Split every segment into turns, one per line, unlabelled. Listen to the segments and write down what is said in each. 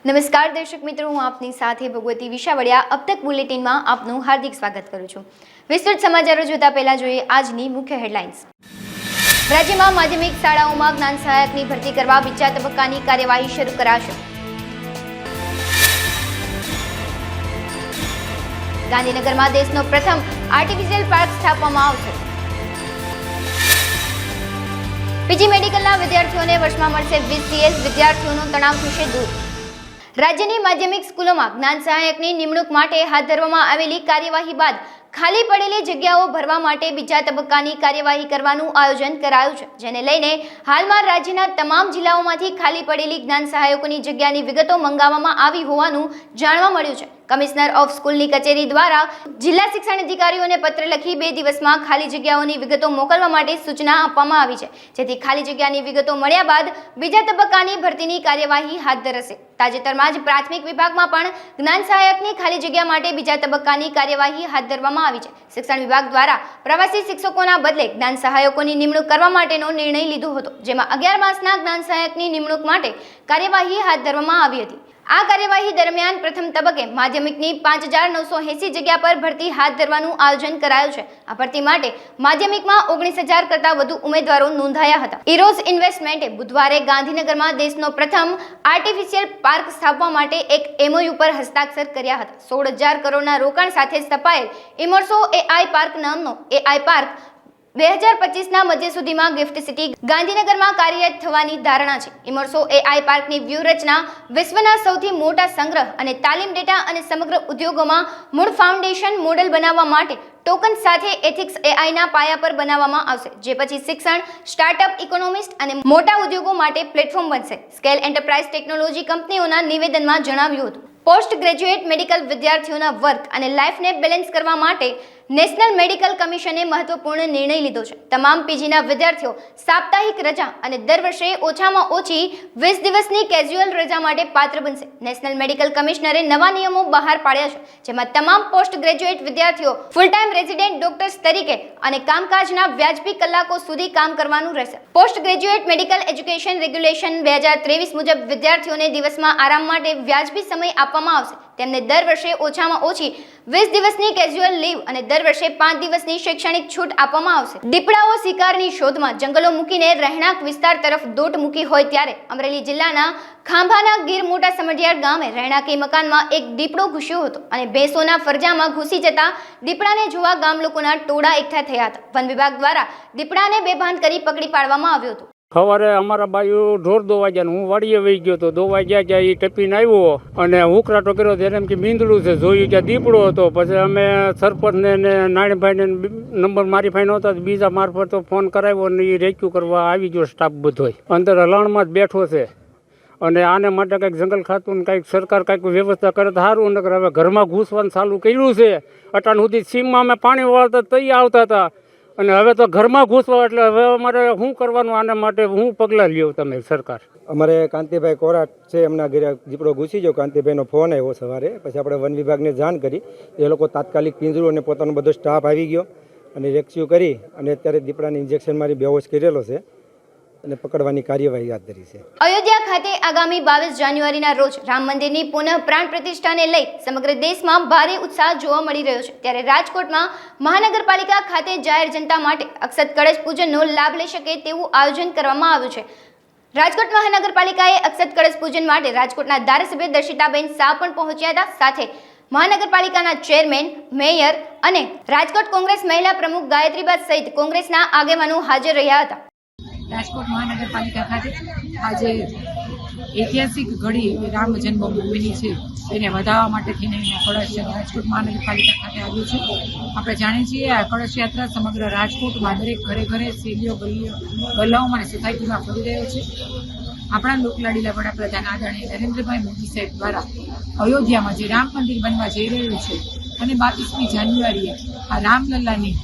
નમસ્કાર દર્શક મિત્રો, હું આપની સાથે ભગવતી વિશાવડિયા અબ તક બુલેટિનમાં આપનું હાર્દિક સ્વાગત કરું છું। વિસ્તૃત સમાચારો જોતા પહેલા જોઈએ આજની મુખ્ય હેડલાઇન્સ। રાજ્યમાં માધ્યમિક શાળાઓમાં જ્ઞાન સહાયકની ભરતી કરવા બીજા તબક્કાની કાર્યવાહી શરૂ કરાશે। ગાંધીનગરમાં દેશનો પ્રથમ આર્ટિફિશિયલ પાર્ક સ્થાપવામાં આવશે। પીજી મેડિકલના વિદ્યાર્થીઓને વર્ષમાં મળશે 20 CS, વિદ્યાર્થીઓનો તણાવ થશે દૂર। રાજ્યની માધ્યમિક સ્કૂલોમાં જ્ઞાન સહાયકની નિમણૂક માટે હાથ ધરવામાં આવેલી કાર્યવાહી બાદ ખાલી પડેલી જગ્યાઓ ભરવા માટે બીજા તબક્કાની કાર્યવાહી કરવાનું આયોજન કરાયું છે, જેને લઈને હાલમાં રાજ્યના તમામ જિલ્લાઓમાંથી ખાલી પડેલી જ્ઞાન સહાયકોની જગ્યાની વિગતો મંગાવવામાં આવી હોવાનું જાણવા મળ્યું છે। કમિશનર ઓફ સ્કૂલની કચેરી દ્વારા જિલ્લા શિક્ષણ અધિકારીઓને પત્ર લખી 2 દિવસમાં ખાલી જગ્યાઓની વિગતો મોકલવા માટે સૂચના આપવામાં આવી છે, જેથી ખાલી જગ્યાની વિગતો મળ્યા બાદ બીજા તબક્કાની ભરતીની કાર્યવાહી હાથ ધરાશે। તાજેતરમાં જ પ્રાથમિક વિભાગમાં પણ જ્ઞાન સહાયકની ખાલી જગ્યા માટે બીજા તબક્કાની કાર્યવાહી હાથ ધરવામાં આવી છે। શિક્ષણ વિભાગ દ્વારા પ્રવાસી શિક્ષકોના બદલે જ્ઞાન સહાયકોની નિમણૂક કરવા માટેનો નિર્ણય લીધો હતો, જેમાં 11 માસના જ્ઞાન સહાયકની નિમણૂક માટે કાર્યવાહી હાથ ધરવામાં આવી હતી। આ કાર્યવાહી દરમિયાન પ્રથમ તબક્કે માધ્યમિકની 5980 જગ્યા પર ભરતી હાથ ધરવાનું આયોજન કરાયું છે। આ ભરતી માટે માધ્યમિકમાં 19000 કરતાં વધુ ઉમેદવારો નોંધાયા હતા। ઇરોઝ ઇન્વેસ્ટમેન્ટે બુધવારે ગાંધીનગરમાં દેશનો પ્રથમ આર્ટિફિશિયલ પાર્ક સ્થાપવા માટે એક MOU પર હસ્તાક્ષર કર્યા હતા। 16000 કરોડના રોકાણ સાથે સ્થપાયેલ ઇમર્સો AI પાર્ક નામનો AI પાર્ક 2025ના મધ્ય સુધીમાં ગિફ્ટ સિટી ગાંધીનગરમાં કાર્યરત થવાની ધારણા છે। ઇમર્સો AI પાર્કની વ્યૂહરચના વિશ્વના સૌથી મોટા સંગ્રહ અને તાલીમ ડેટા અને સમગ્ર ઉદ્યોગોમાં મૂળ ફાઉન્ડેશન મોડેલ બનાવવા માટે ટોકન સાથે એથિક્સ AIના પાયા પર બનાવવામાં આવશે, જે પછી શિક્ષણ, સ્ટાર્ટઅપ, ઇકોનોમિસ્ટ અને મોટા ઉદ્યોગો માટે પ્લેટફોર્મ બનશે। સ્કેલ એન્ટરપ્રાઇઝ ટેકનોલોજી કંપનીઓના નિવેદનમાં જણાવ્યું હતું, પોસ્ટ ગ્રેજ્યુએટ મેડિકલ વિદ્યાર્થીઓના વર્ક અને લાઈફને બેલેન્સ કરવા માટે નેશનલ મેડિકલ કમિશને મહત્વપૂર્ણ નિર્ણય લીધો છે। તમામ પીજીના વિદ્યાર્થીઓ સાપ્તાહિક રજા અને દર વર્ષે ઓછામાં ઓછી 20 દિવસની કેઝ્યુઅલ રજા માટે પાત્ર બનશે। નેશનલ મેડિકલ કમિશનરે નવા નિયમો બહાર પાડ્યા છે, જેમાં તમામ પોસ્ટ ગ્રેજ્યુએટ વિદ્યાર્થીઓ ફૂલ ટાઈમ રેઝિડેન્ટ ડોક્ટર્સ તરીકે અને કામકાજના વ્યાજબી કલાકો સુધી કામ કરવાનું રહેશે। Post graduate medical education regulation 2023 મુજબ વિદ્યાર્થીઓને દિવસમાં આરામ માટે વ્યાજબી સમય આપવામાં આવશે। તેમને દર વર્ષે ઓછામાં ઓછી 20 દિવસની કેઝ્યુઅલ લીવ અને દર વર્ષે 5 દિવસની શૈક્ષણિક છૂટ આપવામાં આવશે। દીપડાઓ શિકારની શોધમાં જંગલો મૂકીને રહેણાંક વિસ્તાર તરફ દોટ મૂકી હોય ત્યારે અમરેલી જિલ્લાના ખાંભાના ગીર મોટા સમઢિયાળ ગામે રહેણાંકી મકાનમાં એક દીપડો ઘૂસ્યો હતો અને ભેંસોના ફરજામાં ઘૂસી જતા દીપડાને જોવા ગામ લોકોના ટોળા એકઠા થયા હતા। વન વિભાગ દ્વારા દીપડાને બેભાન કરી પકડી પાડવામાં આવ્યો હતો।
સવારે અમારા બાજુ ઢોર દોવા ગયા, હું વાડીએ વહી ગયો તો દોવા ગયા ત્યાં એ ટપીને આવ્યો અને ઉકરાટો કર્યો ત્યારે એમ કે મીંદડું છે, જોયું ત્યાં દીપડો હતો। પછી અમે સરપંચને ને નાણીભાઈને નંબર મારી ફાઈ નહોતા, બીજા મારફત ફોન કરાવ્યો અને એ રેસ્ક્યુ કરવા આવી ગયો સ્ટાફ બધોય। અંદર હલાણમાં જ બેઠો છે અને આને માટે કંઈક જંગલ ખાતું ને કંઈક સરકાર કંઈક વ્યવસ્થા કરે તો સારું, નકર હવે ઘરમાં ઘૂસવાનું ચાલુ કર્યું છે। અટાણ સુધી સીમમાં અમે પાણી વાળતા તૈયાર આવતા હતા અને હવે તો ઘરમાં ઘૂસવા, એટલે હવે અમારે શું કરવાનું, આના માટે હું પગલાં લ્યો તમે સરકાર?
અમારે કાંતિભાઈ કોરાટ છે, એમના ઘરે દીપડો ઘૂસી ગયો। કાંતિભાઈનો ફોન આવ્યો સવારે, પછી આપણે વન વિભાગને જાણ કરી, એ લોકો તાત્કાલિક પિંજરું અને પોતાનો બધો સ્ટાફ આવી ગયો અને રેસ્ક્યુ કરી અને અત્યારે દીપડાને ઇન્જેક્શન મારી બેહોશ કરેલો છે અને પકડવાની કાર્યવાહી હાથ ધરી છે।
અયોધ્યા ખાતે આગામી 22 જાન્યુઆરીના રોજ રામ મંદિરની પુનઃ પ્રાણ પ્રતિષ્ઠાને લઈ સમગ્ર દેશમાં ભારે ઉત્સાહ જોવા મળી રહ્યો છે, ત્યારે રાજકોટમાં મહાનગરપાલિકા ખાતે જાહેર જનતા માટે અક્ષત કળશ પૂજનનો લાભ લઈ શકે તેવું આયોજન કરવામાં આવ્યું છે। રાજકોટ મહાનગરપાલિકાએ અક્ષત કળશ પૂજન માટે રાજકોટના ધારાસભ્ય દર્શિતાબેન શાહ પણ પહોંચ્યા હતા, સાથે મહાનગરપાલિકાના ચેરમેન, મેયર અને રાજકોટ કોંગ્રેસ મહિલા પ્રમુખ ગાયત્રીબા સહિત કોંગ્રેસના આગેવાનો હાજર રહ્યા હતા।
રાજકોટ મહાનગરપાલિકા ખાતે આજે ઐતિહાસિક ઘડી રામ જન્મભૂમિની છે એને વધારવા માટે થઈને કળશ રાજકોટ મહાનગરપાલિકા ખાતે આવ્યું છે। આપણે જાણીએ છીએ આ કળશ યાત્રા સમગ્ર રાજકોટમાં દરેક ઘરે ઘરે શેરીઓ ગલ્લાઓમાં અને સોસાયટીમાં ફરી રહ્યો છે। આપણા લોકલાડીલા વડાપ્રધાન આદરણીય નરેન્દ્રભાઈ મોદી સાહેબ દ્વારા અયોધ્યામાં જે રામ મંદિર બનવા જઈ રહ્યું છે અને 22મી જાન્યુઆરીએ આ રામલલ્લાની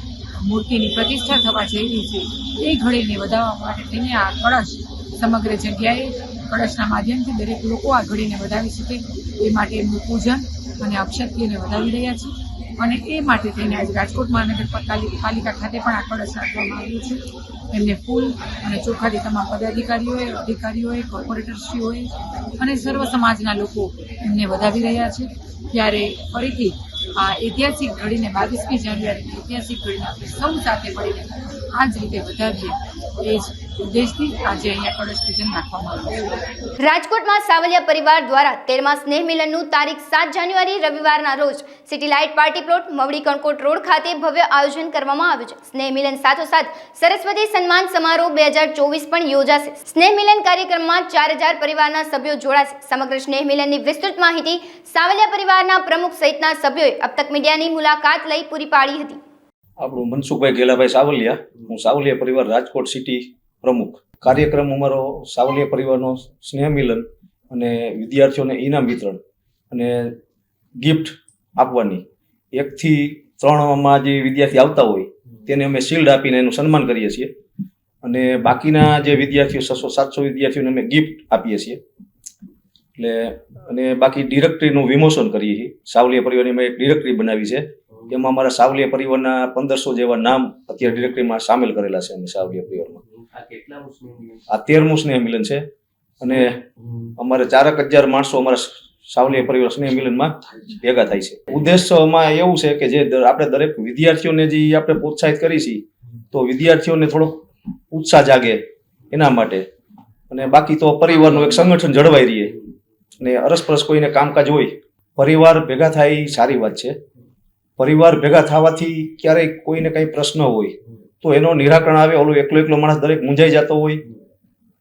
મૂર્તિની પ્રતિષ્ઠા થવા જઈ રહી છે, એ ઘડીને વધારવા માટે થઈને આ કળશ સમગ્ર જગ્યાએ કળશના માધ્યમથી દરેક લોકો આ ઘડીને વધાવી શકે એ માટે એમનું પૂજન અને અક્ષતને વધાવી રહ્યા છે। અને એ માટે થઈને આજે રાજકોટ મહાનગરપાલિકા ખાતે પણ આ કળશ રાખવામાં આવ્યું છે. એમને ફૂલ અને ચોખાથી તમામ પદાધિકારીઓએ, અધિકારીઓએ, કોર્પોરેટરશ્રીઓએ અને સર્વ સમાજના લોકો એમને વધાવી રહ્યા છે. ત્યારે ફરીથી આ ઐતિહાસિક ઘડીને 22મી જાન્યુઆરીની ઐતિહાસિક ઘડીને આપણે સૌ સાથે મળીને આ જ રીતે વધાવીએ એ જ ઉદ્દેશથી આજે અહીંયા કળશ પૂજન રાખવામાં આવ્યું છે.
રાજકોટમાં સાવલિયા પરિવાર દ્વારા 13મા સ્નેહ મિલનનું તારીખ 7 જાન્યુઆરી રવિવારના રોજ city light party plot Mavdi Kankot road ખાતે ભવ્ય આયોજન કરવામાં આવ્યું છે. સ્નેહ મિલન સાથોસાથ સરસ્વતી સન્માન સમારોહ 2024 પણ યોજાશે. સ્નેહ મિલન કાર્યક્રમમાં 4000 પરિવારના સભ્યો જોડાશે. સમગ્ર સ્નેહ મિલનની વિસ્તૃત માહિતી સાવલિયા પરિવારના પ્રમુખ સહિતના સભ્યોએ અબ તક મીડિયાની મુલાકાત લઈ પૂરી પાડી હતી.
આપણું મનસુખભાઈ ગેલાભાઈ સાવલિયા, હું સાવલિયા પરિવાર રાજકોટ સિટી પ્રમુખ. કાર્યક્રમ અમારો સાવલિયા પરિવારનો સ્નેહ મિલન અને વિદ્યાર્થીઓને ઇનામ વિતરણ અને ગિફ્ટ આપવાની. 1 થી 3માં જે વિદ્યાર્થી આવતા હોય તેને અમે શિલ્ડ આપીને એનું સન્માન કરીએ છીએ અને બાકીના જે વિદ્યાર્થીઓ 600-700 વિદ્યાર્થીઓને અમે ગિફ્ટ આપીએ છીએ. એટલે અને બાકી ડિરેક્ટરીનું વિમોચન કરીએ છીએ. સાવલિયા પરિવારની અમે એક ડિરેક્ટરી બનાવી છે. એમાં અમારા સાવલિયા પરિવારના 1500 જેવા નામ અત્યારે ડિરેક્ટરીમાં સામેલ કરેલા છે. અમે સાવલિયા પરિવારમાં આ 13મું સ્નેહ મિલન છે અને અમારે 4000 માણસો અમારા સાવલિયા પરિવાર સ્નેહ મિલનમાં ભેગા થાય છે. ઉદ્દેશમાં એવું છે કે જે આપણે દરેક વિદ્યાર્થીઓને જે આપણે પ્રોત્સાહિત કરી છીએ તો વિદ્યાર્થીઓને થોડોક ઉત્સાહ જાગે એના માટે, અને બાકી તો પરિવારનું એક સંગઠન જળવાઈ રહીએ અને અરસપરસ કોઈને કામકાજ હોય પરિવાર ભેગા થાય એ સારી વાત છે. પરિવાર ભેગા થવાથી ક્યારેય કોઈને કંઈ પ્રશ્ન હોય તો એનો નિરાકરણ આવે. ઓલો એકલો માણસ દરેક મૂંઝાઈ જતો હોય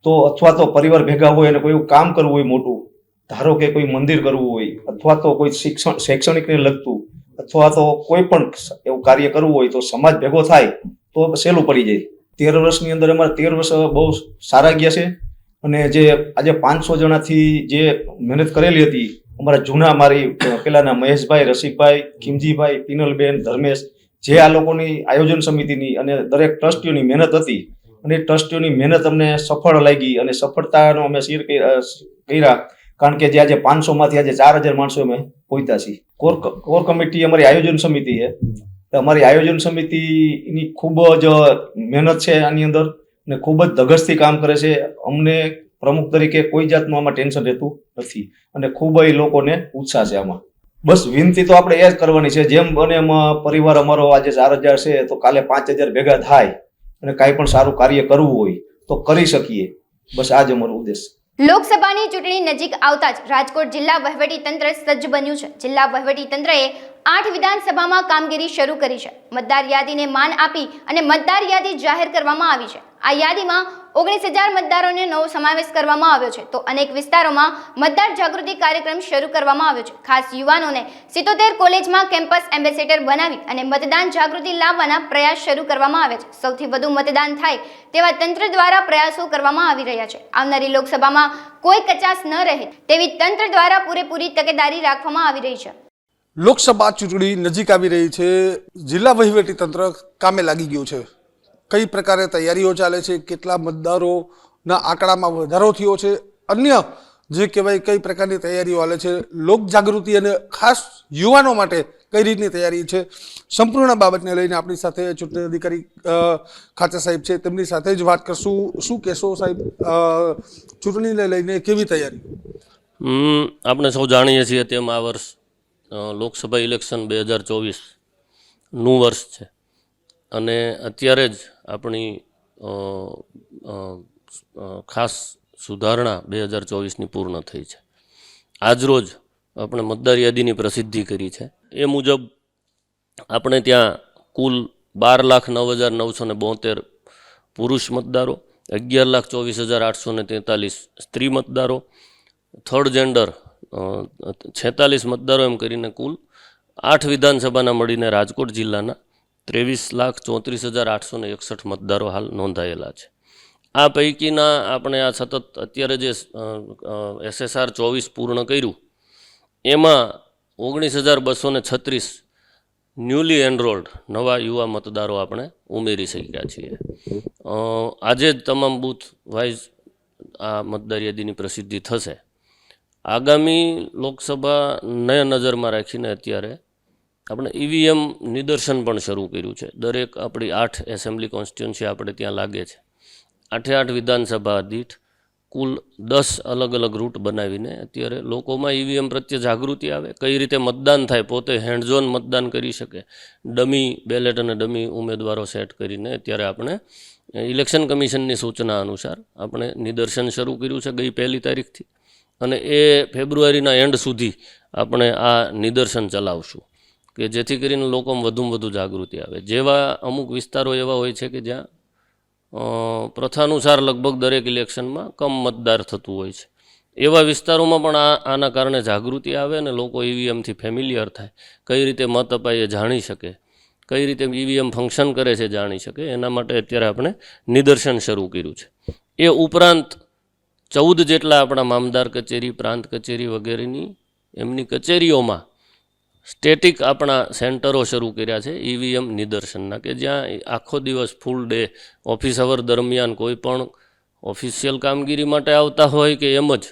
તો, અથવા તો પરિવાર ભેગા હોય અને કોઈ કામ કરવું હોય મોટું, ધારો કે કોઈ મંદિર કરવું હોય અથવા તો કોઈ શૈક્ષણિકને લગતું અથવા તો કોઈ પણ એવું કાર્ય કરવું હોય તો સમાજ ભેગો થાય તો સહેલું પડી જાય. 13 વર્ષની અંદર અમારા 13 વર્ષ બહુ સારા ગયા છે અને જે આજે 500 જણાથી જે મહેનત કરેલી હતી અમારા જૂના મારી પેલાના મહેશભાઈ, રસિકભાઈ, ખીમજીભાઈ, પિનલબેન, ધર્મેશ, જે આ લોકોની આયોજન સમિતિની અને દરેક ટ્રસ્ટીઓની મહેનત હતી અને ટ્રસ્ટીઓની મહેનત અમને સફળ લાગી અને સફળતાનો અમે શેર કર્યા. કારણ કે જે આજે 500માંથી આજે 4000 માણસો અમે પહોંચ્યા છીએ. કોર કમિટી અમારી આયોજન સમિતિ છે. અમારી આયોજન સમિતિની ખૂબ જ મહેનત છે આની અંદર અને ખૂબ જ ધગશથી કામ કરે છે. અમને પ્રમુખ તરીકે કોઈ જાતનું આમાં ટેન્શન રહેતું નથી અને ખૂબ જ લોકોને ઉત્સાહ છે આમાં. બસ વિનંતી તો આપણે એ જ કરવાની છે, જેમ બને એમ પરિવાર અમારો આજે 4000 છે તો કાલે 5000 ભેગા થાય અને કાંઈ પણ સારું કાર્ય કરવું હોય તો કરી શકીએ. બસ આ જ અમારો ઉદ્દેશ.
લોકસભાની ચૂંટણી નજીક આવતા જ રાજકોટ જિલ્લા વહીવટી તંત્ર સજ્જ બન્યું છે. જિલ્લા વહીવટી તંત્રએ 8 વિધાનસભામાં કામગીરી શરૂ કરી છે. મતદાર યાદીને માન આપી અને મતદાર યાદી જાહેર કરવામાં આવી છે. આ યાદીમાં 19000 મતદારોને નવો સમાવેશ કરવામાં આવ્યો છે તો અનેક વિસ્તારોમાં મતદાર જાગૃતિ કાર્યક્રમ શરૂ કરવામાં આવ્યો છે. ખાસ યુવાનોને 77 કોલેજમાં કેમ્પસ એમ્બેસેડર બનાવી અને મતદાન જાગૃતિ લાવવાના પ્રયાસ શરૂ કરવામાં આવ્યા છે. સૌથી વધુ મતદાન થાય તેવા તંત્ર દ્વારા પ્રયાસો કરવામાં આવી રહ્યા છે. આવનારી લોકસભામાં કોઈ કચાશ ન રહે તેવી તંત્ર દ્વારા પૂરેપૂરી તકેદારી રાખવામાં આવી રહી છે.
લોકસભા ચૂંટણી નજીક આવી રહી છે. જિલ્લા વહીવટી તંત્ર કામે લાગી ગયું છે. કઈ પ્રકારે તૈયારીઓ ચાલે છે, કેટલા મતદારોના આંકડામાં વધારો થયો છે, અન્ય જે કહેવાય કઈ પ્રકારની તૈયારીઓ ચાલે છે, લોક જાગૃતિ અને ખાસ યુવાનો માટે કઈ રીતની તૈયારી છે, સંપૂર્ણ બાબતને લઈને આપણી સાથે ચૂંટણી અધિકારી ખાચર સાહેબ છે, તેમની સાથે જ વાત કરશું. શું કહેશો સાહેબ, ચૂંટણીને લઈને કેવી તૈયારી?
આપણે સૌ જાણીએ છીએ તેમ આ વર્ષ લોકસભા ઇલેક્શન 2024નું વર્ષ છે અને અત્યારે જ આપણી ખાસ સુધારણા 2024ની પૂર્ણ થઈ છે. આજરોજ આપણે મતદાર યાદીની પ્રસિદ્ધિ કરી છે. એ મુજબ આપણે ત્યાં કુલ 12,09,972 પુરુષ મતદારો, 11,24,843 સ્ત્રી મતદારો, થર્ડ જેન્ડર 46 મતદારો, એમ કરીને કુલ 8 વિધાનસભાના મળીને રાજકોટ જિલ્લાના 23,34,861 મતદારો હાલ નોંધાયેલા છે. આ પૈકીના આપણે આ સતત અત્યારે જે SSR 24 પૂર્ણ કર્યું એમાં 19,236 ન્યૂલી એનરોલ્ડ નવા યુવા મતદારો આપણે ઉમેરી શક્યા છીએ. આજે જ તમામ બૂથ વાઇઝ આ મતદાર યાદીની પ્રસિદ્ધિ થશે. આગામી લોકસભાને નજરમાં રાખીને અત્યારે આપણે ઈવીએમ નિદર્શન પણ શરૂ કર્યું છે. દરેક આપણી 8 એસેમ્બલી કોન્સ્ટિટ્યુન્સી આપણે ત્યાં લાગે છે. 8 વિધાનસભા દીઠ કુલ 10 અલગ અલગ રૂટ બનાવીને અત્યારે લોકોમાં ઈવીએમ પ્રત્યે જાગૃતિ આવે, કઈ રીતે મતદાન થાય, પોતે હેન્ડઝોન મતદાન કરી શકે, ડમી બેલેટ અને ડમી ઉમેદવારો સેટ કરીને અત્યારે આપણે ઇલેક્શન કમિશનની સૂચના અનુસાર આપણે નિદર્શન શરૂ કર્યું છે ગઈ 1 તારીખથી, અને એ ફેબ્રુઆરીના એન્ડ સુધી આપણે આ નિદર્શન ચલાવશું કે જેથી કરીને લોકોમાં વધુમાં વધુ જાગૃતિ આવે. જેવા અમુક વિસ્તારો એવા હોય છે કે જ્યાં પ્રથાનુસાર લગભગ દરેક ઇલેક્શનમાં કમ મતદાર થતું હોય છે, એવા વિસ્તારોમાં પણ આના કારણે જાગૃતિ આવે અને લોકો ઈવીએમથી ફેમિલિયર થાય, કઈ રીતે મત અપાય એ જાણી શકે, કઈ રીતે ઈવીએમ ફંક્શન કરે છે જાણી શકે. એના માટે અત્યારે આપણે નિદર્શન શરૂ કર્યું છે. એ ઉપરાંત 14 જેટલા આપણા મામદાર કચેરી, પ્રાંત કચેરી વગેરેની એમની કચેરીઓમાં સ્ટેટિક આપણા સેન્ટરો શરૂ કર્યા છે ઈવીએમ નિદર્શનના, કે જ્યાં આખો દિવસ ફૂલ ડે ઓફિસ અવર દરમિયાન કોઈ પણ ઓફિશિયલ કામગીરી માટે આવતા હોય કે એમ જ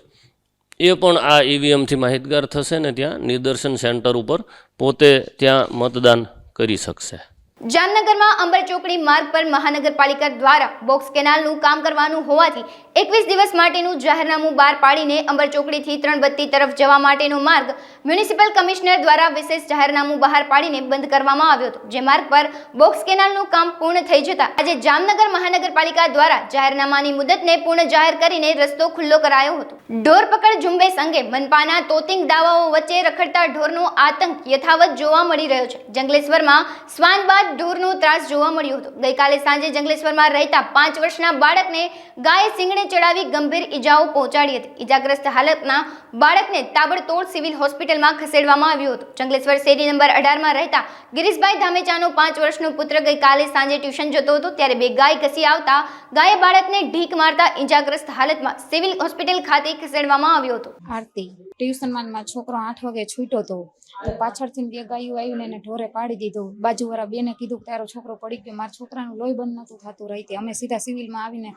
એ પણ આ ઈવીએમથી માહિતગાર થશે ને ત્યાં નિદર્શન સેન્ટર ઉપર પોતે ત્યાં મતદાન કરી શકશે.
જામનગરમાં અંબર ચોકડી માર્ગ પર મહાનગરપાલિકા દ્વારા બોક્સ કેનાલનું કામ કરવાનું હોવાથી 21 દિવસ માટેનું જાહેરનામું બહાર પાડીને અંબર ચોકડીથી 3 બત્તી તરફ જવા માટેનો માર્ગ મ્યુનિસિપલ કમિશનર દ્વારા વિશેષ જાહેરનામું બહાર પાડીને બંધ કરવામાં આવ્યો હતો. જે માર્ગ પર બોક્સ કેનાલનું કામ પૂર્ણ થઈ જતા આજે જામનગર મહાનગરપાલિકા દ્વારા જાહેરનામાની મુદતને પૂર્ણ જાહેર કરીને રસ્તો ખુલ્લો કરાયો હતો. ઢોર પકડ ઝુંબેશ અંગે મનપાના તોતિંગ દાવાઓ વચ્ચે રખડતા ઢોરનો આતંક યથાવત જોવા મળી રહ્યો છે. જંગલેશ્વરમાં શ્વાન બાદ ઢોરનો ત્રાસ જોવા મળ્યો હતો. ગઈકાલે સાંજે જંગલેશ્વરમાં રહેતા 5 વર્ષના બાળકને ગાયે સિંગડે ચડાવી ગંભીર ઈજાઓ પહોંચાડી હતી. ઈજાગ્રસ્ત હાલતના બાળકને તાબડતોડ સિવિલ હોસ્પિટલમાં ખસેડવામાં આવ્યો હતો. જંગલેશ્વર શેરી નંબર 18માં રહેતા ગિરીશભાઈ ધામેચાનો 5 વર્ષનો પુત્ર ગઈકાલે સાંજે ટ્યુશન જતો હતો ત્યારે બે ગાય ઘસી આવતા ગાયે બાળકને ઢીક મારતા ઈજાગ્રસ્ત હાલતમાં સિવિલ હોસ્પિટલ ખાતે ખસેડવામાં આવ્યો હતો.
આરતી ટ્યુશનમાં છોકરો 8 વાગે છૂટ્યો હતો તો પાછળથી 2 ગાયો આવીને એને ઢોરે પાડી દીધો. બાજુવાળા બેને કીધું કે તારો છોકરો પડી ગયો, મારા છોકરાનું લોહી બંધ નહોતું થતું રાતે. અમે સીધા સિવિલમાં આવીને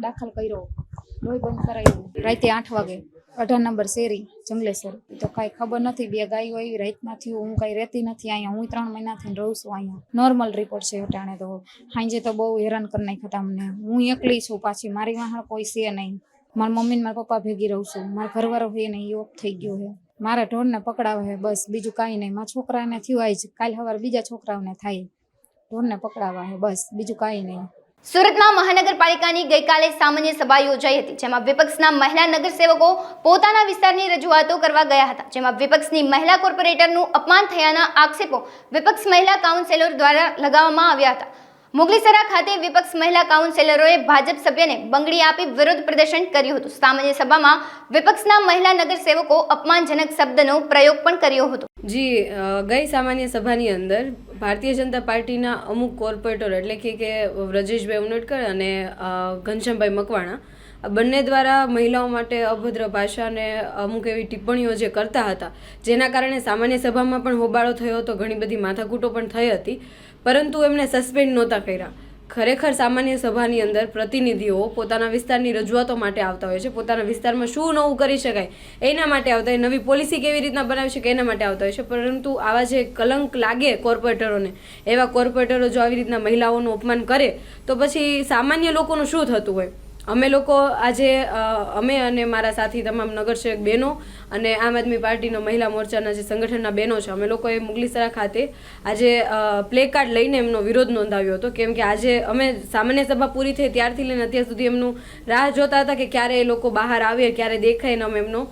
દાખલ કર્યો, લોહી બંધ કરાવ્યું રાતે 8 વાગે 18 નંબર શેરી જંગલેશ્વર. તો કાંઈ ખબર નથી, 2 ગાયો આવી રાતના થયું. હું કાંઈ રહેતી નથી અહીંયા, હું 3 મહિનાથી રહું છું અહીંયા. નોર્મલ રિપોર્ટ છે અટાણે. તો સાંજે તો બહુ હેરાન કરી નાખ્યા અમને. હું એકલી છું, પાછી મારી વાહણ કોઈ છે નહીં. મારા મમ્મી ને મારા પપ્પા ભેગી રહું છું. મારા ઘરવાળો હોય ને એ ઓફ થઈ ગયો છે. મારા ઢોરને પકડાવે છે બસ, બીજું કાંઈ નહીં. મારા છોકરાને થયું આજ, કાલ સવારે બીજા છોકરાઓને થાય. ઢોરને પકડાવા છે બસ, બીજું કાંઈ નહીં.
સુરતમાં મહાનગરપાલિકાની ગઈકાલે સામાન્ય સભા યોજાઈ હતી, જેમાં વિપક્ષના મહિલા નગરસેવકો પોતાના વિસ્તારની રજૂઆતો કરવા ગયા હતા. જેમાં વિપક્ષની મહિલા કોર્પોરેટરનું અપમાન થયાના આક્ષેપો વિપક્ષ મહિલા કાઉન્સિલર દ્વારા લગાવવામાં આવ્યા હતા. મુગલીસરા ખાતે વિપક્ષ મહિલા કાઉન્સિલરોએ ભાજપ સભ્યને બંગડી આપી વિરોધ પ્રદર્શન કર્યું હતું. સામાન્ય સભામાં વિપક્ષના મહિલા નગરસેવકો અપમાનજનક શબ્દનો પ્રયોગ પણ કર્યો હતો.
જી, ગઈ સામાન્ય સભાની અંદર ભારતીય જનતા પાર્ટીના અમુક કોર્પોરેટર એટલે કે વ્રજેશભાઈ ઉનડકર અને ઘનશ્યામભાઈ મકવાણા બંને દ્વારા મહિલાઓ માટે અભદ્ર ભાષા અને અમુક એવી ટિપ્પણીઓ જે કરતા હતા, જેના કારણે સામાન્ય સભામાં પણ હોબાળો થયો હતો, ઘણી બધી માથાકૂટો પણ થઈ હતી, પરંતુ એમણે સસ્પેન્ડ નહોતા કર્યા. ખરેખર સામાન્ય સભાની અંદર પ્રતિનિધિઓ પોતાના વિસ્તારની રજૂઆતો માટે આવતા હોય છે, પોતાના વિસ્તારમાં શું નવું કરી શકાય એના માટે આવતા હોય, નવી પોલિસી કેવી રીતના બનાવી શકે એના માટે આવતા હોય છે. પરંતુ આવા જે કલંક લાગે કોર્પોરેટરોને, એવા કોર્પોરેટરો જો આવી રીતના મહિલાઓનું અપમાન કરે તો પછી સામાન્ય લોકોનું શું થતું હોય. અમે લોકો આજે અમે અને મારા સાથી તમામ નગરસેવક બહેનો અને આમ આદમી પાર્ટીના મહિલા મોરચાના જે સંગઠનના બહેનો છે, અમે લોકોએ મુગલીસરા ખાતે આજે પ્લે કાર્ડ લઈને એમનો વિરોધ નોંધાવ્યો હતો. કેમ કે આજે અમે સામાન્ય સભા પૂરી થઈ ત્યારથી લઈને અત્યાર સુધી એમનું રાહ જોતા હતા કે ક્યારે એ લોકો બહાર આવે, ક્યારે દેખાય ને અમે એમનો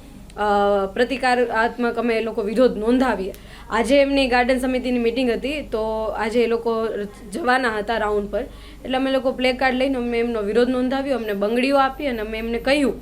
પ્રતિકારાત્મક અમે એ લોકો વિરોધ નોંધાવીએ. આજે એમની ગાર્ડન સમિતિની મિટિંગ હતી, તો આજે એ લોકો જવાના હતા રાઉન્ડ પર, એટલે અમે લોકો પ્લે કાર્ડ લઈને અમે એમનો વિરોધ નોંધાવ્યો, અમને બંગડીઓ આપી અને અમે એમને કહ્યું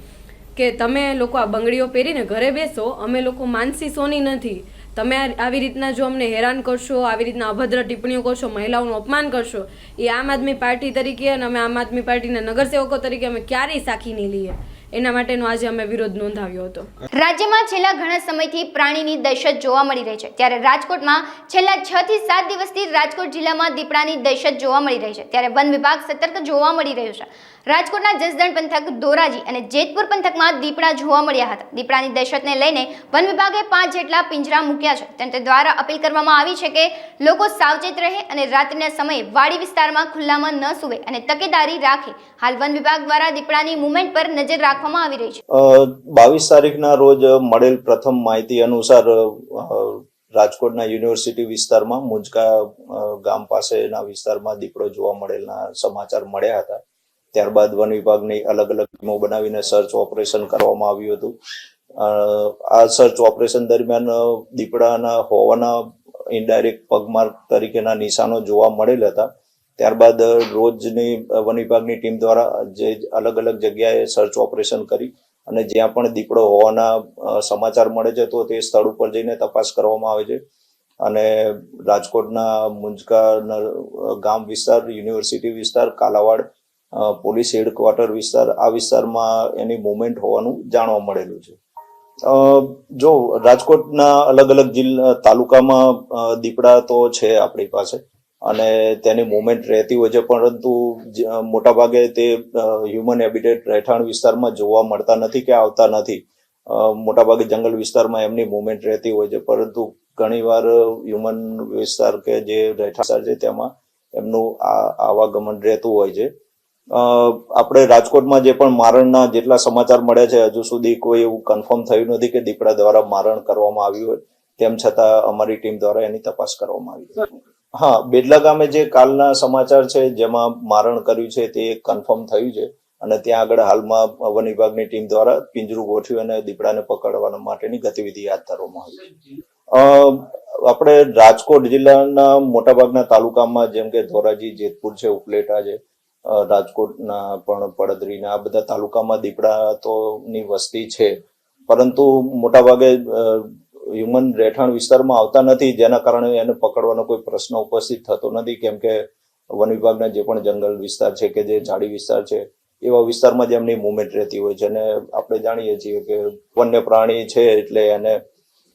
કે તમે લોકો આ બંગડીઓ પહેરીને ઘરે બેસો, અમે લોકો માનસી સોની નથી. તમે આવી રીતના જો અમને હેરાન કરશો, આવી રીતના અભદ્ર ટિપ્પણીઓ કરશો, મહિલાઓનું અપમાન કરશો, એ આમ આદમી પાર્ટી તરીકે અને અમે આમ આદમી પાર્ટીના નગરસેવકો તરીકે અમે ક્યારેય સાખી નહીં લઈએ. એના માટેનો આજે અમે વિરોધ નોંધાવ્યો હતો.
રાજ્યમાં છેલ્લા ઘણા સમયથી પ્રાણીની દહેશત જોવા મળી રહી છે, ત્યારે રાજકોટમાં છેલ્લા 6 થી 7 દિવસથી રાજકોટ જિલ્લામાં દીપડાની દહેશત જોવા મળી રહી છે, ત્યારે વન વિભાગ સતર્ક જોવા મળી રહ્યું છે. રાજકોટના જસદણ પંથક, ધોરાજી અને જેતપુર પંથકમાં દીપડા જોવા મળ્યા હતા. દીપડાની દહેશતને લઈને વન વિભાગે 5 જેટલા પિંજરા મૂક્યા છે. તંત્ર દ્વારા અપીલ કરવામાં આવી છે કે લોકો સાવચેત રહે અને રાત્રિના સમયે વાડી વિસ્તારમાં ખુલ્લામાં ન સૂવે અને તકેદારી રાખે. હાલ વન વિભાગ દ્વારા દીપડાની મૂવમેન્ટ પર નજર રાખવામાં આવી રહી છે.
22 તારીખના રોજ મળેલ પ્રથમ માહિતી અનુસાર રાજકોટના યુનિવર્સિટી વિસ્તારમાં મુંજકા ગામ પાસેના વિસ્તારમાં દીપડો જોવા મળેલના સમાચાર મળ્યા હતા. ત્યારબાદ વન વિભાગની અલગ અલગ ટીમો બનાવીને સર્ચ ઓપરેશન કરવામાં આવ્યું હતું. આ સર્ચ ઓપરેશન દરમિયાન દીપડાના હોવાના ઇનડાયરેક્ટ પગમાર્ક તરીકેના નિશાનો જોવા મળેલ હતા. ત્યારબાદ રોજની વન વિભાગની ટીમ દ્વારા જે અલગ અલગ જગ્યાએ સર્ચ ઓપરેશન કરી અને જ્યાં પણ દીપડો હોવાના સમાચાર મળે છે તો તે સ્થળ ઉપર જઈને તપાસ કરવામાં આવે છે. અને રાજકોટના મુંજકા ગામ વિસ્તાર, યુનિવર્સિટી વિસ્તાર, કાલાવાડ પોલીસ હેડક્વાર્ટર વિસ્તાર, આ વિસ્તારમાં એની મુવમેન્ટ હોવાનું જાણવા મળેલું છે. જો રાજકોટના અલગ અલગ જિલ્લા તાલુકામાં દીપડા તો છે આપણી પાસે અને તેની મુવમેન્ટ રહેતી હોય છે, પરંતુ મોટાભાગે તે હ્યુમન હેબિટેટ રહેઠાણ વિસ્તારમાં જોવા મળતા નથી કે આવતા નથી. મોટાભાગે જંગલ વિસ્તારમાં એમની મુવમેન્ટ રહેતી હોય છે, પરંતુ ઘણીવાર હ્યુમન વિસ્તાર કે જે રહેઠાણ વિસ્તાર છે તેમાં એમનું આવાગમન રહેતું હોય છે. આપણે રાજકોટમાં જે પણ મારણના જેટલા સમાચાર મળ્યા છે, હજુ સુધી કોઈ એવું કન્ફર્મ થયું નથી કે દીપડા દ્વારા મારણ કરવામાં આવ્યું હોય. તેમ છતાં અમારી ટીમ દ્વારા એની તપાસ કરવામાં આવી. હા, બેડલા ગામે જે કાલના સમાચાર છે જેમાં મારણ કર્યું છે તે કન્ફર્મ થયું છે અને ત્યાં આગળ હાલમાં વન વિભાગની ટીમ દ્વારા પિંજરું ગોઠવ્યું અને દીપડાને પકડવા માટેની ગતિવિધિ હાથ ધરવામાં આવી. આપણે રાજકોટ જિલ્લાના મોટાભાગના તાલુકામાં જેમ કે ધોરાજી, જેતપુર છે, ઉપલેટા છે, રાજકોટના પણ પડદરીના આ બધા તાલુકામાં દીપડા તો ની વસ્તી છે, પરંતુ મોટાભાગે હ્યુમન રહેઠાણ વિસ્તારમાં આવતા નથી, જેના કારણે એને પકડવાનો કોઈ પ્રશ્ન ઉપસ્થિત થતો નથી. કેમ કે વન વિભાગના જે પણ જંગલ વિસ્તાર છે કે જે ઝાડી વિસ્તાર છે એવા વિસ્તારમાં જ એમની મુવમેન્ટ રહેતી હોય છે. અને આપણે જાણીએ છીએ કે વન્ય પ્રાણી છે એટલે એને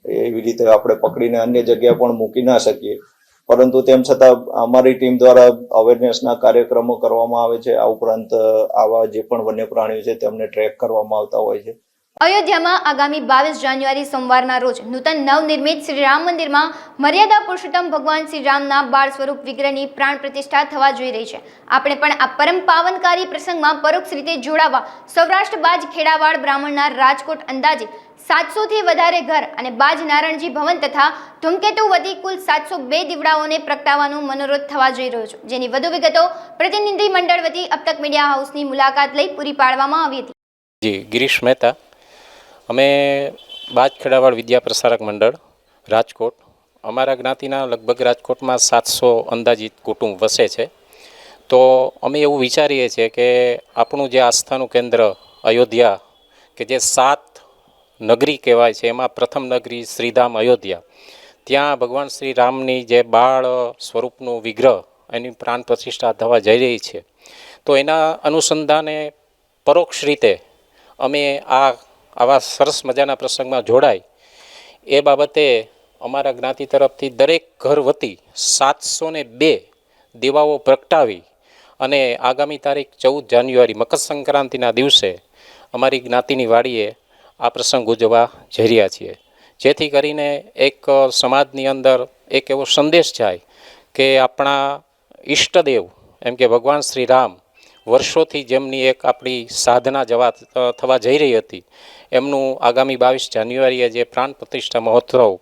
એવી રીતે આપણે પકડીને અન્ય જગ્યાએ પણ મૂકી ના શકીએ, પરંતુ તેમ છતાં અમારી ટીમ દ્વારા અવેરનેસના કાર્યક્રમો કરવામાં આવે છે. આ ઉપરાંત આવા જે પણ વન્ય પ્રાણીઓ છે તેમને ટ્રેક કરવામાં આવતા હોય છે.
અયોધ્યામાં આગામી 22 જાન્યુઆરી સોમવારના રોજ નૂતન નવનિર્મિત શ્રી રામ મંદિરમાં મર્યાદા પુરુષોત્તમ ભગવાન શ્રી રામના બાળ સ્વરૂપ વિગ્રહની પ્રાણ પ્રતિષ્ઠા થવા જઈ રહી છે. આપણે પણ આ પરમ પાવનકારી પ્રસંગમાં પરોક્ષ રીતે જોડાવા સૌરાષ્ટ્ર બાજ ખેડાવાડ બ્રાહ્મણના રાજકોટ અંદાજે 700 થી વધારે ઘર અને બાજ નારણજી ભવન તથા ધૂમકેતુ વતી કુલ 702 દીવડાઓને પ્રગટાવવાનો મનોરથ થવા જઈ રહ્યો છે, જેની વધુ વિગતો પ્રતિનિધિ મંડળ વતી અબતક મીડિયા હાઉસની મુલાકાત લઈ પૂરી પાડવામાં આવી હતી.
જી, ગિરીશ મહેતા. અમે બાજ ખેડાવાડ વિદ્યા પ્રસારક મંડળ રાજકોટ, અમારા જ્ઞાતિના લગભગ રાજકોટમાં 700 અંદાજિત કુટુંબ વસે છે. તો અમે એવું વિચારીએ છીએ કે આપણું જે આસ્થાનું કેન્દ્ર અયોધ્યા, કે જે 7 નગરી કહેવાય છે, એમાં પ્રથમ નગરી શ્રીધામ અયોધ્યા, ત્યાં ભગવાન શ્રી રામની જે બાળ સ્વરૂપનું વિગ્રહ એની પ્રાણ પ્રતિષ્ઠા થવા જઈ રહી છે. તો એના અનુસંધાને પરોક્ષ રીતે અમે આવા સરસ મજાના પ્રસંગમાં જોડાય એ બાબતે અમારા જ્ઞાતિ તરફથી દરેક ઘર વતી 702 દીવાઓ પ્રગટાવી અને આગામી તારીખ 14 જાન્યુઆરી મકર સંક્રાંતિના દિવસે અમારી જ્ઞાતિની વાડીએ આ પ્રસંગ ઉજવવા જઈ રહ્યા છીએ, જેથી કરીને એક સમાજની અંદર એક એવો સંદેશ જાય કે આપણા ઈષ્ટદેવ એમ કે ભગવાન શ્રી રામ વર્ષોથી જેમની એક આપણી સાધના થવા જઈ રહી હતી, એમનું આગામી 22 જાન્યુઆરીએ જે પ્રાણ પ્રતિષ્ઠા મહોત્સવ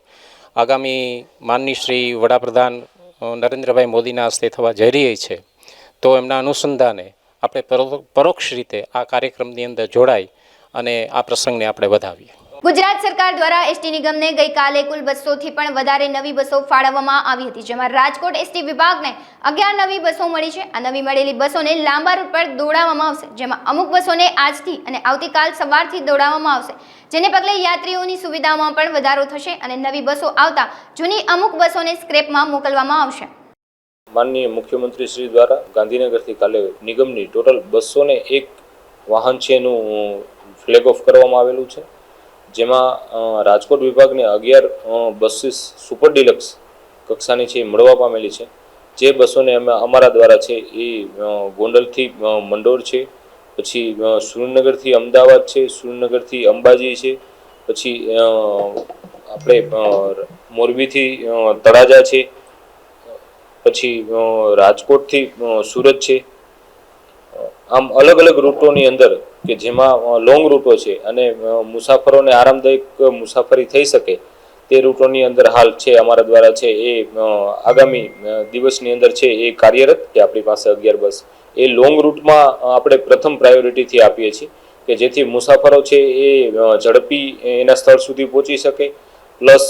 આગામી માનની શ્રી વડાપ્રધાન નરેન્દ્રભાઈ મોદીના હસ્તે થવા જઈ રહી છે, તો એમના અનુસંધાને આપણે પરોક્ષ રીતે આ કાર્યક્રમની અંદર જોડાઈ અને આ પ્રસંગને આપણે વધાવીએ.
ગુજરાત સરકાર દ્વારા એસટી નિગમને ગઈકાલે કુલ 200 થી પણ વધારે નવી બસો ફાળવવામાં આવી હતી, જેમાં રાજકોટ એસટી વિભાગને 11 નવી બસો મળી છે. આ નવી મળેલી બસોને લાંબા રૂટ પર દોડાવવામાં આવશે, જેમાં અમુક બસોને આજથી અને આવતીકાલ સવારથી દોડાવવામાં આવશે, જેને પગલે યાત્રીઓની સુવિધામાં પણ વધારો થશે અને નવી બસો આવતા જૂની અમુક બસોને સ્ક્રેપમાં મોકલવામાં આવશે.
માનનીય મુખ્યમંત્રી શ્રી દ્વારા ગાંધીનગરથી કાલે નિગમની ટોટલ 201 વાહન છે એનું ફ્લેગ ઓફ કરવામાં આવેલું છે, જેમાં રાજકોટ વિભાગને 11 બસીસ સુપર ડિલક્સ કક્ષાની છે એ મળવા પામેલી છે. જે બસોને અમે અમારા દ્વારા છે એ ગોંડલથી મંડોર છે, પછી સુરેન્દ્રનગરથી અમદાવાદ છે, સુરેન્દ્રનગરથી અંબાજી છે, પછી આપણે મોરબીથી તળાજા છે, પછી રાજકોટથી સુરત છે. આમ અલગ અલગ રૂટોની અંદર કે જેમાં લોંગ રૂટો છે અને મુસાફરોને આરામદાયક મુસાફરી થઈ શકે તે રૂટોની અંદર હાલ છે અમારા દ્વારા છે એ આગામી દિવસની અંદર છે એ કાર્યરત કે આપણી પાસે 11 બસ એ લોંગ રૂટમાં આપણે પ્રથમ પ્રાયોરિટીથી આપીએ છીએ કે જેથી મુસાફરો છે એ ઝડપી એના સ્થળ સુધી પહોંચી શકે, પ્લસ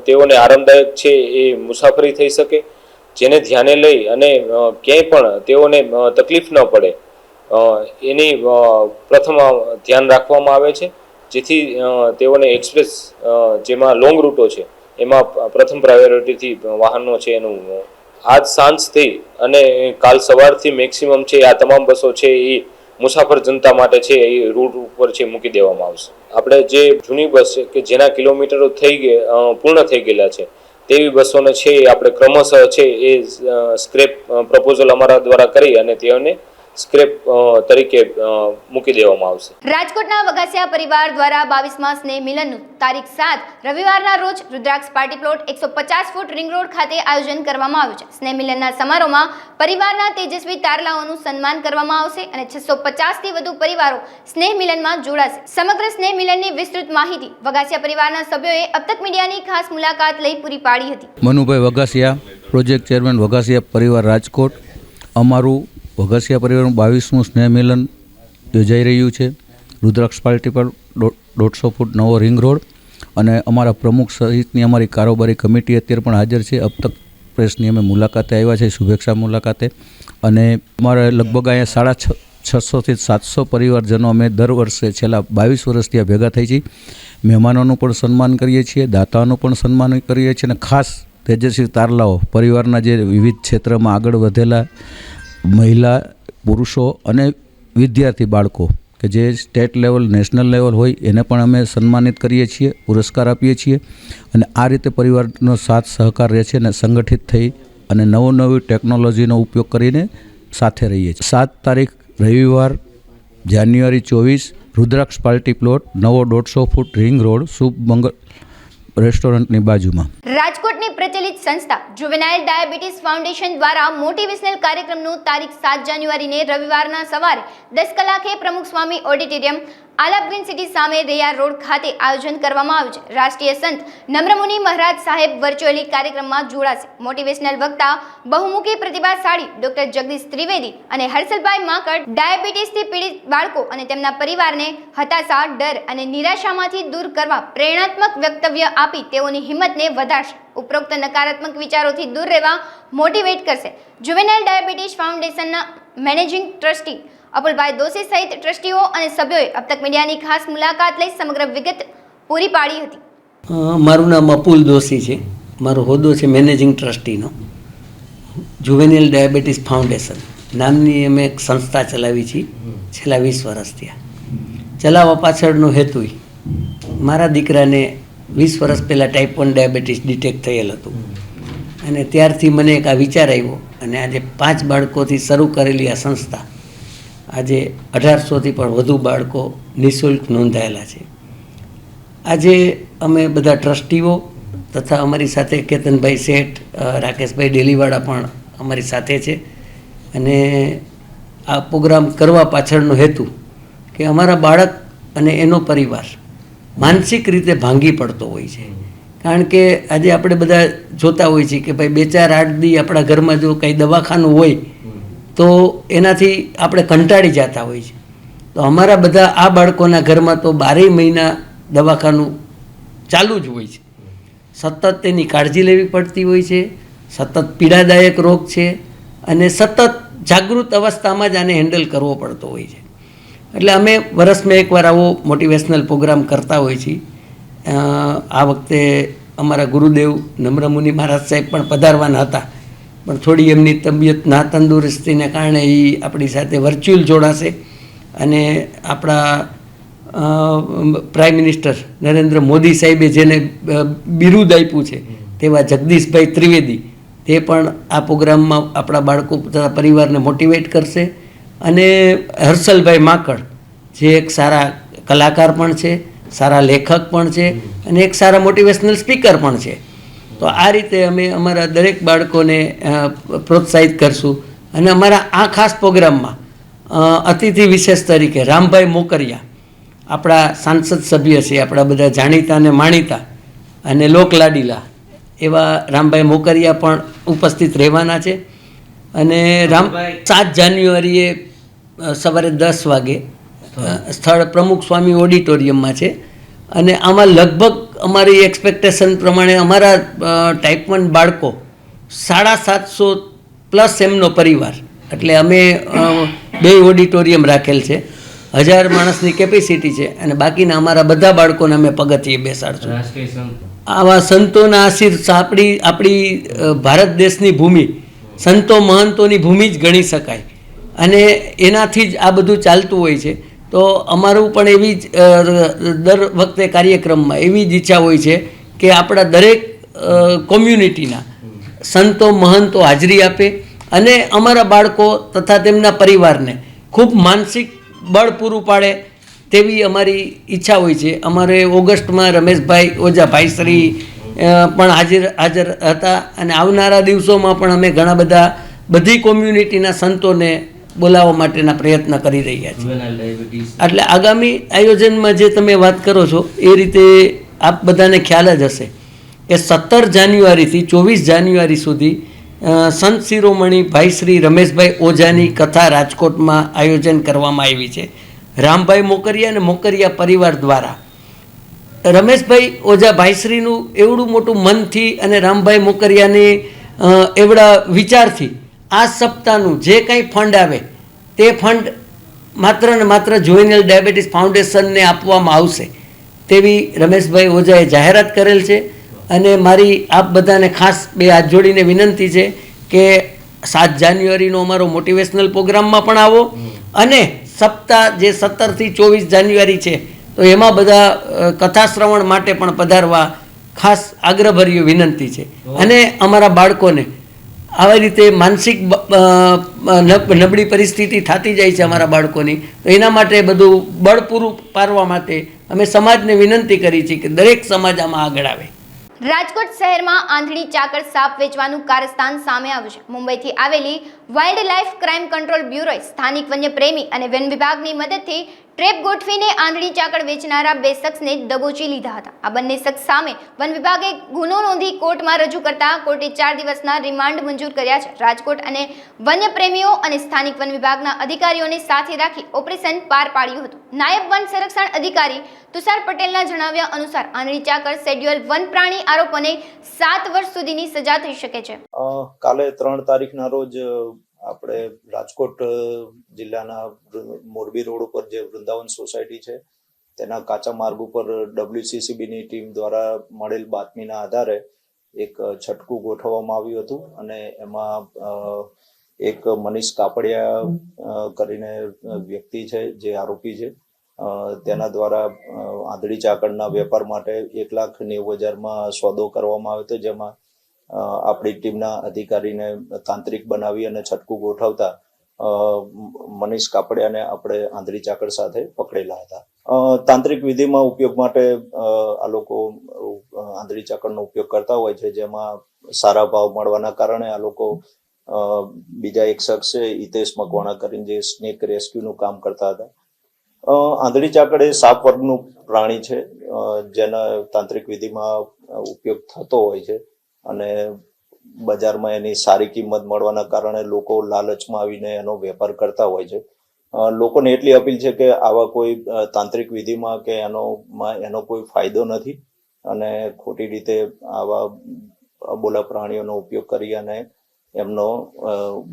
તેઓને આરામદાયક છે એ મુસાફરી થઈ શકે, જેને ધ્યાને લઈ અને ક્યાંય પણ તેઓને તકલીફ ન પડે એની પ્રથમ ધ્યાન રાખવામાં આવે છે, જેથી તેઓને એક્સપ્રેસ જેમાં લોંગ રૂટો છે એમાં પ્રથમ પ્રાયોરિટીથી વાહનો છે એનું આજ સાંજથી અને કાલ સવારથી મેક્સિમમ છે આ તમામ બસો છે એ મુસાફર જનતા માટે છે એ રૂટ ઉપર છે મૂકી દેવામાં આવશે. આપણે જે જૂની બસ છે કે જેના કિલોમીટરો પૂર્ણ થઈ ગયેલા છે તેવી બસોને છે આપણે ક્રમશઃ છે એ સ્ક્રેપ પ્રપોઝલ અમારા દ્વારા કરી અને તેઓને સ્ક્રેપ તરીકે મૂકી દેવામાં આવશે.
રાજકોટના વઘાસિયા પરિવાર દ્વારા 22મા સ્નેહ મિલનનું તારીખ 7 રવિવારના રોજ રુદ્રાક્ષ પાર્ટી પ્લોટ 150 ફૂટ રિંગ રોડ ખાતે આયોજન કરવામાં આવ્યું છે. સ્નેહ મિલનના સમારોહમાં પરિવારના તેજસ્વી તારલાઓનું સન્માન કરવામાં આવશે અને 650 થી વધુ પરિવારો સ્નેહ મિલનમાં જોડાશે. સમગ્ર સ્નેહ મિલનની વિસ્તૃત માહિતી વઘાસિયા પરિવારના સભ્યોએ અબતક મીડિયાની ખાસ મુલાકાત લઈ પૂરી પાડી હતી.
મનુભાઈ વઘાસિયા, પ્રોજેક્ટ ચેરમેન વઘાસિયા પરિવાર રાજકોટ. અમારું વઘાસિયા પરિવારનું 22મું સ્નેહ મિલન યોજાઈ રહ્યું છે રુદ્રાક્ષ પાર્ટી પર 150 ફૂટ નવો રિંગ રોડ, અને અમારા પ્રમુખ સહિતની અમારી કારોબારી કમિટી અત્યારે પણ હાજર છે. અબતક પ્રેસની અમે મુલાકાતે આવ્યા છે, શુભેચ્છા મુલાકાતે, અને અમારા લગભગ અહીંયા 650 થી 700 પરિવારજનો અમે દર વર્ષે છેલ્લા 22 વર્ષથી આ ભેગા થઈ છીએ. મહેમાનોનું પણ સન્માન કરીએ છીએ, દાતાઓનું પણ સન્માન કરીએ છીએ, અને ખાસ તેજસ્વી તારલાઓ પરિવારના જે વિવિધ ક્ષેત્રમાં આગળ વધેલા મહિલા, પુરુષો અને વિદ્યાર્થી બાળકો કે જે સ્ટેટ લેવલ, નેશનલ લેવલ હોય એને પણ અમે સન્માનિત કરીએ છીએ, પુરસ્કાર આપીએ છીએ. અને આ રીતે પરિવારનો સાથ સહકાર રહે છે અને સંગઠિત થઈ અને નવી ટેકનોલોજીનો ઉપયોગ કરીને સાથે રહીએ છીએ. 7 તારીખ રવિવાર જાન્યુઆરી 24 રુદ્રાક્ષ પાર્ટી પ્લોટ, નવો 150 ફૂટ રિંગ રોડ, શુભ મંગળ રેસ્ટોરન્ટની બાજુમાં.
રાજકોટની પ્રચલિત સંસ્થા જુવેનાઇલ ડાયાબિટીસ ફાઉન્ડેશન દ્વારા મોટિવેશનલ કાર્યક્રમનું તારીખ 7 જાન્યુઆરીને રવિવારના સવારે 10 કલાકે પ્રમુખ સ્વામી ઓડિટોરિયમ, આલાપ ગ્રીન સિટી સામે રૈયા રોડ ખાતે આયોજન કરવામાં આવ્યું છે. રાષ્ટ્રીય સંત નમ્રમુનિ મહારાજ સાહેબ વર્ચ્યુઅલી કાર્યક્રમમાં જોડાશે. મોટિવેશનલ વક્તા બહુમુખી પ્રતિભાશાળી ડોક્ટર જગદીશ ત્રિવેદી અને હર્ષલભાઈ માકડ ડાયાબિટીસથી પીડિત બાળકો અને તેમના પરિવારને હતાશા, ડર અને નિરાશામાંથી દૂર કરવા પ્રેરણાત્મક વક્તવ્ય આપી તેઓની હિંમતને વધારશે. ઉપરોક્ત નકારાત્મક વિચારોથી દૂર રહેવા મોટિવેટ કરશે. જુવેનાઇલ ડાયાબિટીસ ફાઉન્ડેશનના મેનેજિંગ ટ્રસ્ટી અપુલભાઈ દોશી સહિત ટ્રસ્ટીઓ અને સભ્યોએ અબતક મીડિયાની ખાસ મુલાકાત લઈ સમગ્ર વિગત પૂરી પાડી હતી.
મારું નામ અપુલ દોશી છે. મારો હોદ્દો છે મેનેજિંગ ટ્રસ્ટીનો. જુવેનિયલ ડાયાબિટીસ ફાઉન્ડેશન નામની અમે એક સંસ્થા ચલાવી છીએ છેલ્લા 20 વર્ષથી. ચલાવવા પાછળનો હેતુ મારા દીકરાને 20 વર્ષ પહેલાં ટાઈપ 1 ડાયાબિટીસ ડિટેક્ટ થયેલ હતું, અને ત્યારથી મને એક આ વિચાર આવ્યો, અને આજે 5 બાળકોથી શરૂ કરેલી આ સંસ્થા આજે 1800થી પણ વધુ બાળકો નિઃશુલ્ક નોંધાયેલા છે. આજે અમે બધા ટ્રસ્ટીઓ તથા અમારી સાથે કેતનભાઈ શેઠ, રાકેશભાઈ ડેલીવાળા પણ અમારી સાથે છે. અને આ પ્રોગ્રામ કરવા પાછળનો હેતુ કે અમારા બાળક અને એનો પરિવાર માનસિક રીતે ભાંગી પડતો હોય છે. કારણ કે આજે આપણે બધા જોતા હોઈએ છીએ કે ભાઈ 2-4-8 દી આપણા ઘરમાં જો કંઈ દવાખાનું હોય તો એનાથી આપણે કંટાળી જતા હોઈએ છીએ. તો અમારા બધા આ બાળકોના ઘરમાં તો 12 મહિના દવાખાનું ચાલુ જ હોય છે. સતત તેની કાળજી લેવી પડતી હોય છે, સતત પીડાદાયક રોગ છે, અને સતત જાગૃત અવસ્થામાં જ આને હેન્ડલ કરવો પડતો હોય છે. એટલે અમે વર્ષમાં એકવાર આવો મોટિવેશનલ પ્રોગ્રામ કરતા હોઈએ છીએ. આ વખતે અમારા ગુરુદેવ નમ્રમુનિ મહારાજ સાહેબ પણ પધારવાના હતા, પણ થોડી એમની તબિયત ના તંદુરસ્તીને કારણે એ આપણી સાથે વર્ચ્યુઅલ જોડાશે. અને આપણા પ્રાઇમ મિનિસ્ટર નરેન્દ્ર મોદી સાહેબે જેને બિરુદ આપ્યું છે તેવા જગદીશભાઈ ત્રિવેદી તે પણ આ પ્રોગ્રામમાં આપણા બાળકો તથા પરિવારને મોટિવેટ કરશે. અને હર્ષલભાઈ માકડ જે એક સારા કલાકાર પણ છે, સારા લેખક પણ છે અને એક સારા મોટિવેશનલ સ્પીકર પણ છે. તો આ રીતે અમે અમારા દરેક બાળકોને પ્રોત્સાહિત કરશું. અને અમારા આ ખાસ પ્રોગ્રામમાં અતિથિ વિશેષ તરીકે રામભાઈ મોકરિયા આપણા સાંસદ સભ્ય છે, આપણા બધા જાણીતા અને માણીતા અને લોકલાડીલા એવા રામભાઈ મોકરિયા પણ ઉપસ્થિત રહેવાના છે. અને 7 જાન્યુઆરીએ સવારે 10 વાગે સ્થળ પ્રમુખ સ્વામી ઓડિટોરિયમમાં છે. અને આમાં લગભગ અમારી એક્સપેક્ટેશન પ્રમાણે અમારા ટાઈપ 1 બાળકો 750+ એમનો પરિવાર, એટલે અમે 2 ઓડિટોરિયમ રાખેલ છે, 1000 માણસની કેપેસિટી છે. અને બાકીના અમારા બધા બાળકોને અમે પગથિયે બેસાડશું. આવા સંતોના આશીર્વાદ આપણી ભારત દેશની ભૂમિ સંતો મહંતોની ભૂમિ જ ગણી શકાય અને એનાથી જ આ બધું ચાલતું હોય છે. તો અમારું પણ એવી જ દર વખતે કાર્યક્રમમાં એવી જ ઈચ્છા હોય છે કે આપણા દરેક કોમ્યુનિટીના સંતો મહંતો હાજરી આપે અને અમારા બાળકો તથા તેમના પરિવારને ખૂબ માનસિક બળ પૂરું પાડે તેવી અમારી ઈચ્છા હોય છે. અમારે ઓગસ્ટમાં રમેશભાઈ ઓઝા ભાઈશ્રી પણ હાજર હતા અને આવનારા દિવસોમાં પણ અમે ઘણા બધી કોમ્યુનિટીના સંતોને બોલાવવા માટેના પ્રયત્ન કરી રહ્યા છીએ. એટલે આગામી આયોજનમાં જે તમે વાત કરો છો એ રીતે આપ બધાને ખ્યાલ જ હશે કે 17 જાન્યુઆરીથી 24 જાન્યુઆરી સુધી સંત શિરોમણી ભાઈ શ્રી રમેશભાઈ ઓઝાની કથા રાજકોટમાં આયોજન કરવામાં આવી છે. રામભાઈ મોકરિયા અને મોકરિયા પરિવાર દ્વારા રમેશભાઈ ઓઝા ભાઈશ્રીનું એવડું મોટું મનથી અને રામભાઈ મોકરિયાની એવડા વિચારથી આ સપ્તાહનું જે કંઈ ફંડ આવે તે ફંડ માત્ર ને માત્ર જુવેનિયલ ડાયાબિટીસ ફાઉન્ડેશનને આપવામાં આવશે તેવી રમેશભાઈ ઓઝાએ જાહેરાત કરેલ છે. અને મારી આપ બધાને ખાસ 2 હાથ જોડીને વિનંતી છે કે 7 જાન્યુઆરીનો અમારો મોટિવેશનલ પ્રોગ્રામમાં પણ આવો અને સપ્તાહ જે 17 થી 24 જાન્યુઆરી છે તો એમાં બધા કથા શ્રવણ માટે પણ પધારવા ખાસ આગ્રહભર્યું વિનંતી છે. અને અમારા બાળકોને આવી રીતે માનસિક નબળી પરિસ્થિતિ થતી જાય છે અમારા બાળકોની, તો એના માટે બધું બળ પૂરું પાડવા માટે અમે સમાજને વિનંતી કરી છે કે દરેક સમાજ આમાં આગળ આવે.
રાજકોટ શહેરમાં આંધળી ચાકર સાપ વેચવાનું કારસ્તાન સામે આવ્યું છે. મુંબઈથી આવેલી વાઇલ્ડ લાઇફ ક્રાઇમ કંટ્રોલ બ્યુરોએ સ્થાનિક વન્યપ્રેમી અને વન વિભાગની મદદથી ટ્રેપ ગોઠવીને આંધળી ચાકર વેચનારા 2 શખ્સને દબોચી લીધા હતા. આ બંને શખ્સ સામે વન વિભાગે ગુનો નોંધી કોર્ટમાં રજૂ કરતા કોર્ટે 4 દિવસના રિમાન્ડ મંજૂર કર્યા છે. રાજકોટ અને વન્યપ્રેમીઓ અને સ્થાનિક વન વિભાગના અધિકારીઓને સાથે રાખી ઓપરેશન પાર પાડ્યું હતું. નાયબ વન સંરક્ષણ અધિકારી તુષાર પટેલના જણાવ્યા અનુસાર આંધળી ચાકર શેડ્યુલ વન પ્રાણી આરોપોને 7 વર્ષ સુધીની સજા થઈ શકે છે.
કાલે 3 તારીખના રોજ આપણે રાજકોટ જિલ્લાના મોરબી રોડ ઉપર જે વૃંદાવન સોસાયટી છે તેના કાચા માર્ગ ઉપર WCCBની ટીમ દ્વારા મળેલ બાતમીના આધારે એક છટકું ગોઠવવામાં આવ્યું હતું અને એમાં એક મનીષ કાપડિયા કરીને વ્યક્તિ છે જે આરોપી છે તેના દ્વારા આંધળી ચાકળના વેપાર માટે 1,90,000માં સોદો કરવામાં આવ્યો હતો, જેમાં આપણી ટીમના અધિકારીને તાંત્રિક બનાવી અને છટકું ગોઠવતા મનીષ કાપડિયાને આપણે આંધળી ચાકળ સાથે પકડેલા હતા. તાંત્રિક વિધિમાં ઉપયોગ માટે આ લોકો આંધળી ચાકળનો ઉપયોગ કરતા હોય છે, જેમાં સારા ભાવ મળવાના કારણે આ લોકો બીજા એક શખ્સ છે હિતેશ મકવાણા કરીને જે સ્નેક રેસ્ક્યુનું કામ કરતા હતા. આંધળી ચાકળ એ સાપ વર્ગનું પ્રાણી છે જેના તાંત્રિક વિધિમાં ઉપયોગ થતો હોય છે અને બજારમાં એની સારી કિંમત મળવાના કારણે લોકો લાલચમાં આવીને એનો વેપાર કરતા હોય છે. લોકોને એટલી અપીલ છે કે આવા કોઈ તાંત્રિક વિધિમાં કે એનો કોઈ ફાયદો નથી અને ખોટી રીતે આવા અબોલા પ્રાણીઓનો ઉપયોગ કરી અને એમનો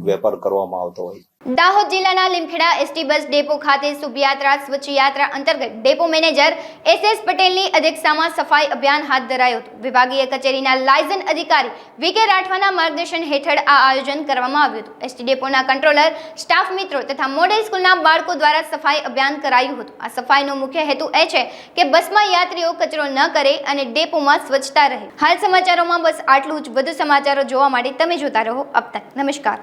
વેપાર કરવામાં આવતો હોય.
દાહોદ જિલ્લાના લીમખેડા એસટી બસ ડેપો ખાતે શુભયાત્રા સ્વચ્છ યાત્રા અંતર્ગત ડેપો મેનેજર SS પટેલની અધ્યક્ષતામાં સફાઈ અભિયાન હાથ ધરાયું હતું. વિભાગીય કચેરીના લાયઝન અધિકારી VK રાઠવાના માર્ગદર્શન હેઠળ આ આયોજન કરવામાં આવ્યું હતું. એસટી ડેપોના કંટ્રોલર, સ્ટાફ મિત્રો તથા મોડેલ સ્કૂલના બાળકો દ્વારા સફાઈ અભિયાન કરાયું હતું. આ સફાઈનો મુખ્ય હેતુ એ છે કે બસમાં યાત્રીઓ કચરો ન કરે અને ડેપોમાં સ્વચ્છતા રહે. હાલ સમાચારોમાં બસ આટલું જ. વધુ સમાચારો જોવા માટે તમે જોતા રહો અબ તક. નમસ્કાર.